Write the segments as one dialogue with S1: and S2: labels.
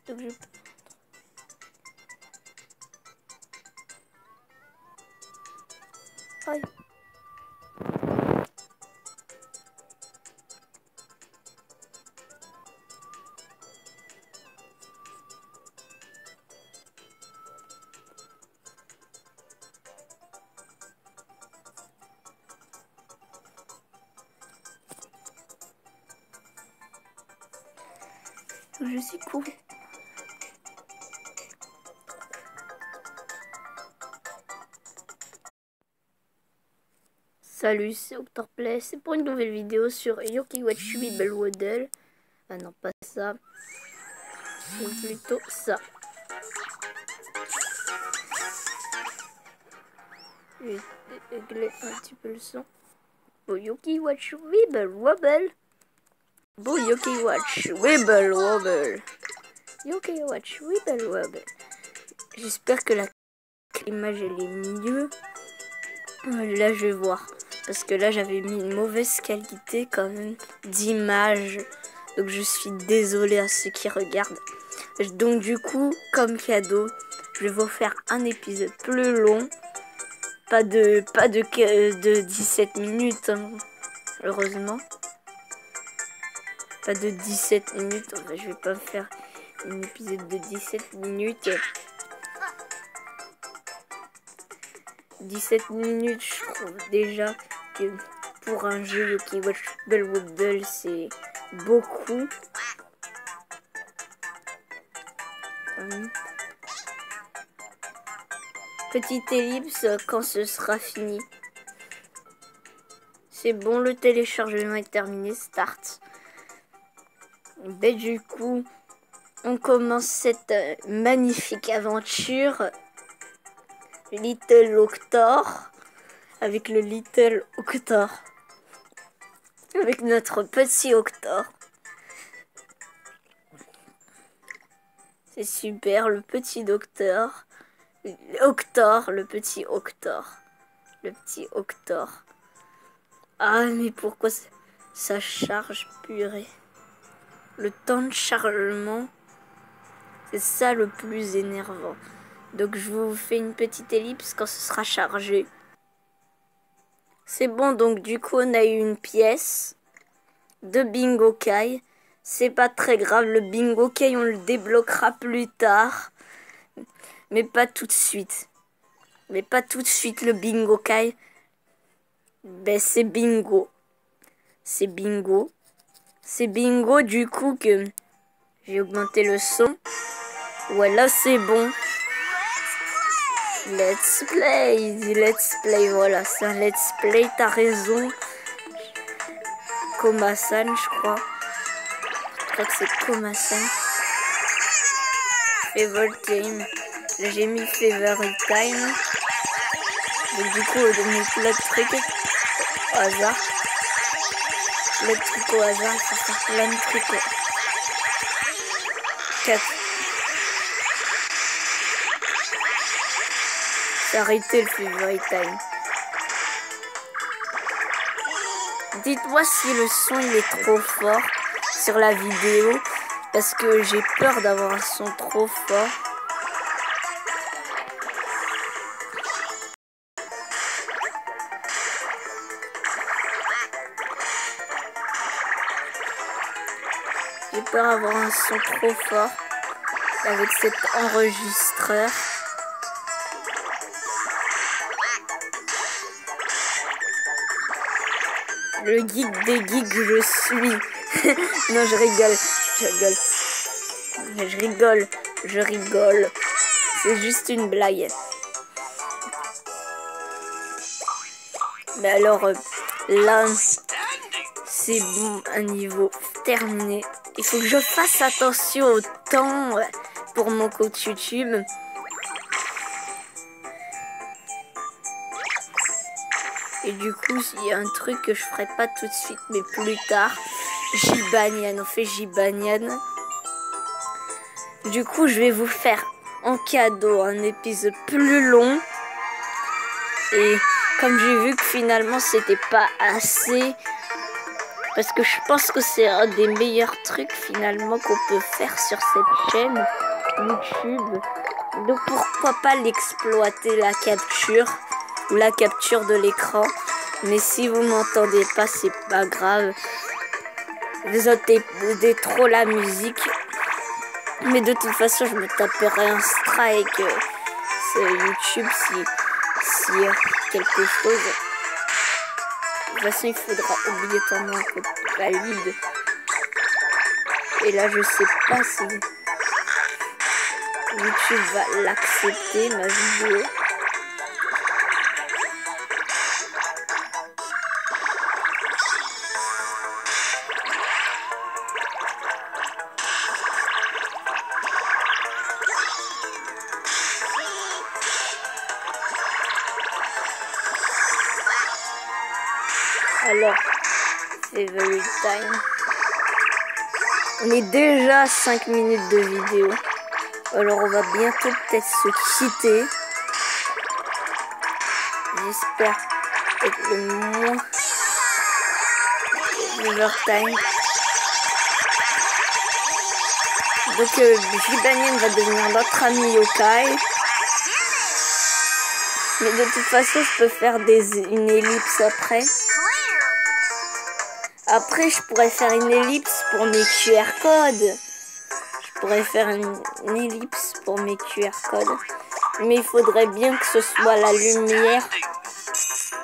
S1: Donc je... Aïe. Je suis cool. Salut, c'est Octorplay. C'est pour une nouvelle vidéo sur Yoki Watch Weeble Waddle. Ah non, pas ça. C'est plutôt ça. Je vais régler un petit peu le son. Yoki Watch Weeble Wobble. Yoki Watch Weeble Wobble. Yoki Watch Weeble Wobble. J'espère que la image elle est mieux. Là je vais voir. Parce que là j'avais mis une mauvaise qualité quand même d'image. Donc je suis désolée à ceux qui regardent. Donc du coup, comme cadeau, je vais vous faire un épisode plus long. Pas de 17 minutes, hein, heureusement. Pas de 17 minutes. Enfin, je vais pas faire un épisode de 17 minutes. 17 minutes, je trouve déjà que pour un jeu Yoki Watch Wobble, c'est beaucoup. Petite ellipse quand ce sera fini. C'est bon, le téléchargement est terminé. Start. Ben, du coup, on commence cette magnifique aventure. Little Octor. Avec le Little Octor. Avec notre petit Octor. C'est super, le petit docteur. Octor, le petit Octor. Le petit Octor. Ah, mais pourquoi ça charge, purée. Le temps de chargement, c'est ça le plus énervant. Donc je vous fais une petite ellipse quand ce sera chargé. C'est bon, donc du coup on a eu une pièce de Bingo Kai. C'est pas très grave, le Bingo Kai on le débloquera plus tard. Mais pas tout de suite. Mais pas tout de suite le Bingo Kai. Ben c'est bingo. C'est bingo. C'est bingo du coup que j'ai augmenté le son. Voilà, c'est bon. Let's play, voilà, c'est un let's play, t'as raison. Komasan, je crois. Je crois que c'est Komasan. Favorite Time. Là, j'ai mis Favorite Time. Donc, du coup, j'ai mis plein de trucs au hasard. Plein de trucs au hasard, il faut faire plein de trucs. 4. C'est arrêté le Favorite Time. Dites-moi si le son il est trop fort sur la vidéo. Parce que j'ai peur d'avoir un son trop fort. J'ai peur d'avoir un son trop fort avec cet enregistreur. Le geek des geeks, je suis. Non, je rigole. Je rigole. C'est juste une blague. Mais alors, là, c'est bon, un niveau terminé. Il faut que je fasse attention au temps pour mon compte YouTube. Et du coup, il y a un truc que je ferai pas tout de suite, mais plus tard. Jibanyan, on fait Jibanyan. Du coup, je vais vous faire en cadeau un épisode plus long. Et comme j'ai vu que finalement, c'était pas assez Parce que je pense que c'est un des meilleurs trucs finalement qu'on peut faire sur cette chaîne YouTube. Donc pourquoi pas l'exploiter, la capture ou la capture de l'écran. Mais si vous m'entendez pas, c'est pas grave. Vous entendez trop la musique. Mais de toute façon, je me taperai un strike sur YouTube si quelque chose. De toute façon, il faudra obligatoirement un code valide. Et là, je sais pas si YouTube va l'accepter, ma vidéo. Alors, favorite time. On est déjà à 5 minutes de vidéo. Alors on va bientôt peut-être se quitter. J'espère être le moins overtime. Donc Jibanyan va devenir notre ami yokai. Mais de toute façon je peux faire une ellipse après. Après je pourrais faire une ellipse pour mes QR codes. Je pourrais faire une ellipse pour mes QR codes. Mais il faudrait bien que ce soit la lumière.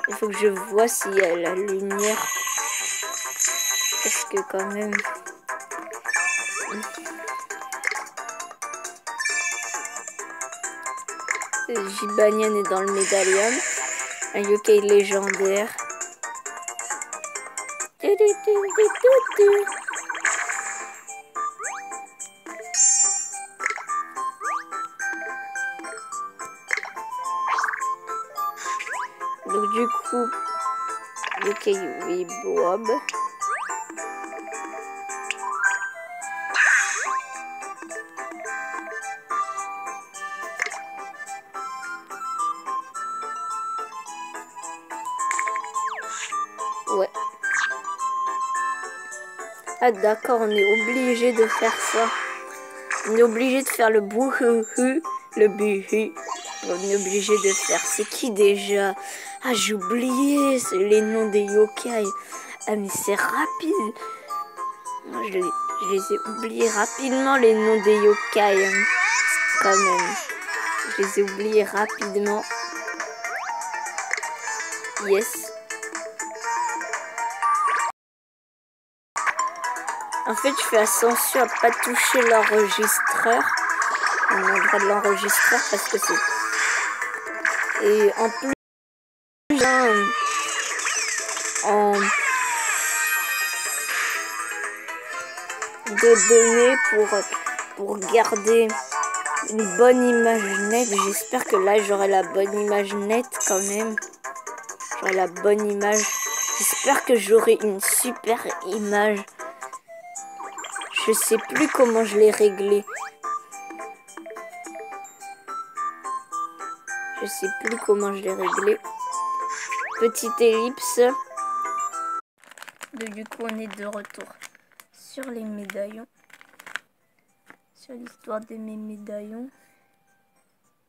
S1: Il faut que je vois s'il y a la lumière. Parce que quand même... Jibanyan est dans le médaillon. Un yokai légendaire. Donc du coup, yokai Weebob. Ouais. Ah d'accord, on est obligé de faire ça. On est obligé de faire le bouhouhou, le buhu. On est obligé de faire. C'est qui déjà? Ah, j'ai oublié les noms des yokai. Ah, mais c'est rapide. Moi, je les ai oubliés rapidement, les noms des yokai. Quand même. Je les ai oubliés rapidement. Yes. En fait, je fais attention à pas toucher l'enregistreur. L'endroit de l'enregistreur parce que c'est... Et en plus, de données pour garder une bonne image nette. J'espère que là, j'aurai la bonne image nette quand même. J'aurai la bonne image. J'espère que j'aurai une super image. Je sais plus comment je l'ai réglé. Je sais plus comment je l'ai réglé. Petite ellipse. Du coup, on est de retour sur les médaillons. Sur l'histoire de mes médaillons.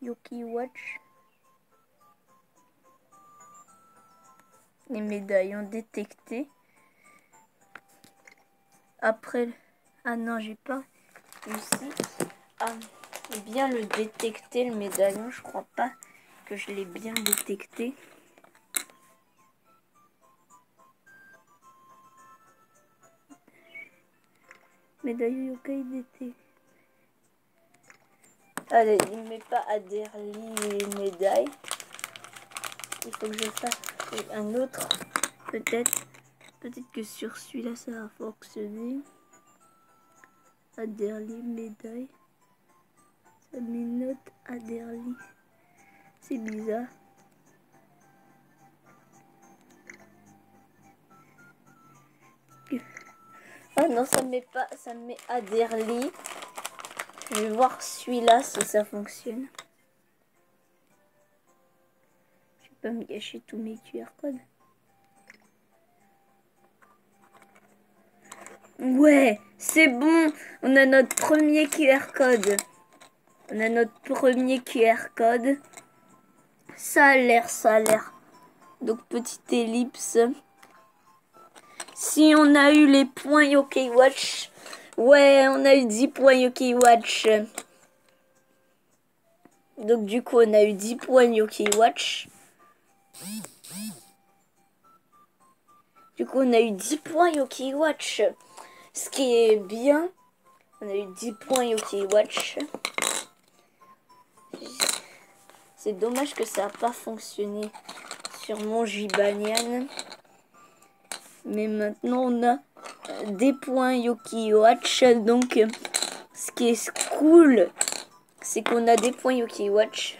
S1: Yokai Watch. Les médaillons détectés. Après... Ah non, j'ai pas réussi à bien le détecter, le médaillon. Je crois pas que je l'ai bien détecté. Médaillon yokai d'été. Allez, il ne met pas Adderly médaille. Il faut que je fasse un autre. Peut-être que sur celui-là ça va fonctionner. Adderly médaille. Ça met note Adderly. C'est bizarre. Ah non, ça met pas, ça met Adderly. Je vais voir celui-là si ça fonctionne. Je vais pas me gâcher tous mes QR codes. Ouais, c'est bon. On a notre premier QR code. On a notre premier QR code. Ça a l'air, ça a l'air. Donc, petite ellipse. Si on a eu les points Yokai Watch. Ouais, on a eu 10 points Yokai Watch. Donc, du coup, on a eu 10 points Yokai Watch. Du coup, on a eu 10 points Yokai Watch. Ce qui est bien. On a eu 10 points Yokai Watch. C'est dommage que ça n'a pas fonctionné sur mon Jibanian. Mais maintenant, on a des points Yokai Watch. Donc, ce qui est cool, c'est qu'on a des points Yokai Watch.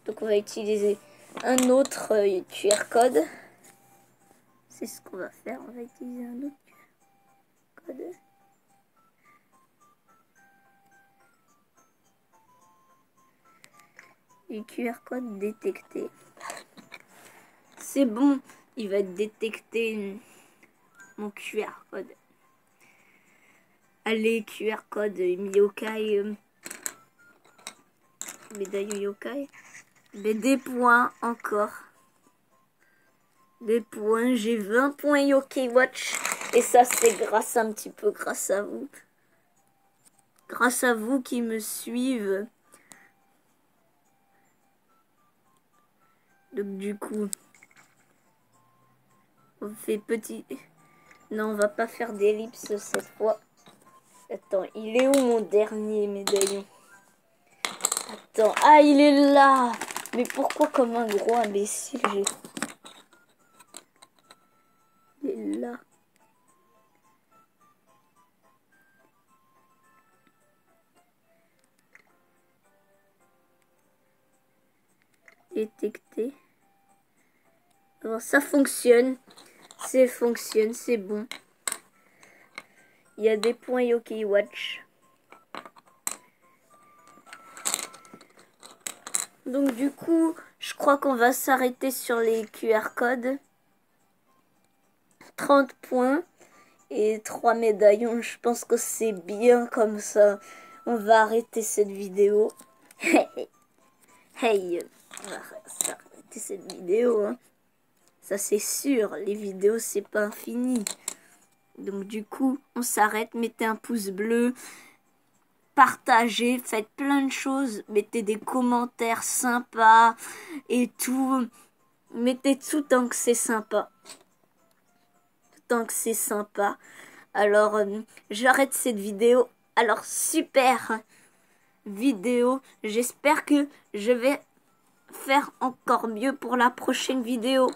S1: Donc, on va utiliser un autre QR code. C'est ce qu'on va faire. On va utiliser un autre QR code. Et QR code détecté. C'est bon, il va détecter mon QR code. Allez, QR code Yokai. Médaille Yokai. Mais des points encore. Des points. J'ai 20 points Yokai Watch. Et ça, c'est grâce un petit peu grâce à vous. Grâce à vous qui me suivent. Donc du coup, on fait petit... Non, on va pas faire d'ellipse cette fois. Attends, il est où mon dernier médaillon? Attends, ah il est là. Mais pourquoi comme un gros imbécile j'ai... Il est là. Détecté. Alors ça fonctionne. C'est bon. Il y a des points Yokai Watch. Donc du coup, je crois qu'on va s'arrêter sur les QR codes. 30 points et 3 médaillons. Je pense que c'est bien comme ça. On va arrêter cette vidéo. Hey, on va arrêter cette vidéo. Hein. Ça c'est sûr, les vidéos c'est pas infini. Donc du coup, on s'arrête. Mettez un pouce bleu. Partagez, faites plein de choses, mettez des commentaires sympas et tout. Mettez tout tant que c'est sympa. Tant que c'est sympa. Alors, j'arrête cette vidéo. Alors, super vidéo. J'espère que je vais faire encore mieux pour la prochaine vidéo.